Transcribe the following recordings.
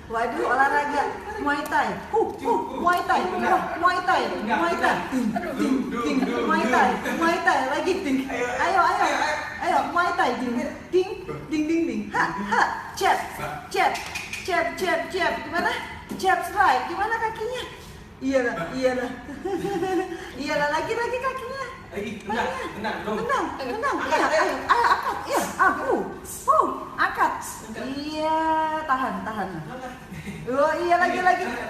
Waduh, olahraga Muay Thai. Muay Thai. Muay Thai. Muay Thai. Ting, ting, ting. Muay Thai. Muay Thai lagi ting. Ayo, ayo. Ayo, Muay Thai ting. Ting, ding, ding, ding. Ha, ha. Jab. Jab. Jab, jab, jab. Gimana? Jab strike. Gimana kakinya? Iyalah, iyalah. Iyalah, lagi kakinya. Tenang, dong. Tenang. Iya, ayo, angkat. Iya, angkat. Iya, tahan. Oh, iya lagi.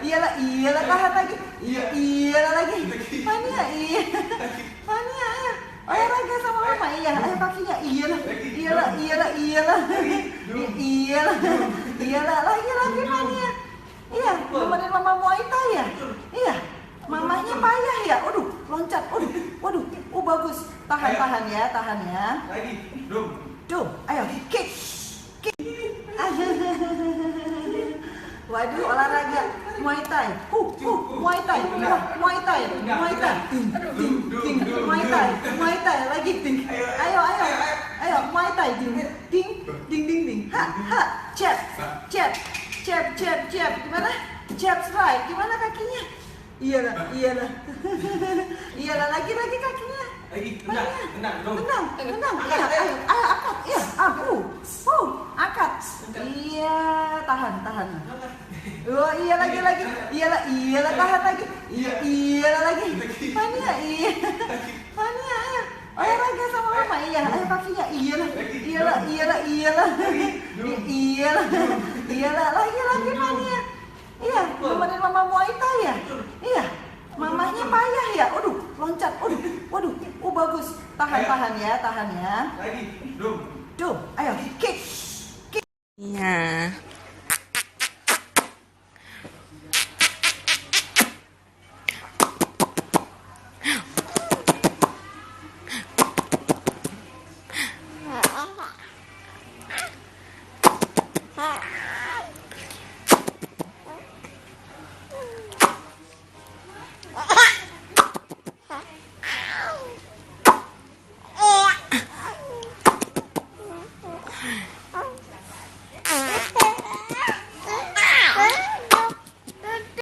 Iyalah, tahan lagi. Iyalah lagi. Fania, iya. Fania, ayo. Olahraga sama mama, iya. Ayo kakinya, iyalah. Iyalah, lagi Fania. Iya, nemenin mama Muay Thai ya? Iya. Mamahnya payah ya? Waduh, loncat. Waduh. Bagus. Tahan ya. Lagi, dong. Tuh, ayo, kick. Waduh, olahraga Muay Thai. Muay Thai. Muay Thai. Ting. Muay Thai lagi ting. Ayo. Ayo, Muay Thai ting. Ding, ding. Ha. Jab. Gimana? Jab strike. Gimana kakinya? Iyalah. Iyalah, lagi kakinya. Tenang, dong. Tenang. Iya, ayo, angkat. Iya, angkat. Iya, tahan. Oh, iya lagi. Iyalah, tahan lagi. Iyalah lagi. Fania, iya. Fania, ayo. Olahraga sama mama, iya. Ayo kakinya, iyalah. Iyalah, lagi Fania. Iya, nemenin mama Muay Thai ya? Iya. Mamahnya payah ya? Waduh, loncat. Waduh, bagus. Tahan ya. Lagi, dong. Tuh, ayo, kick. Iya.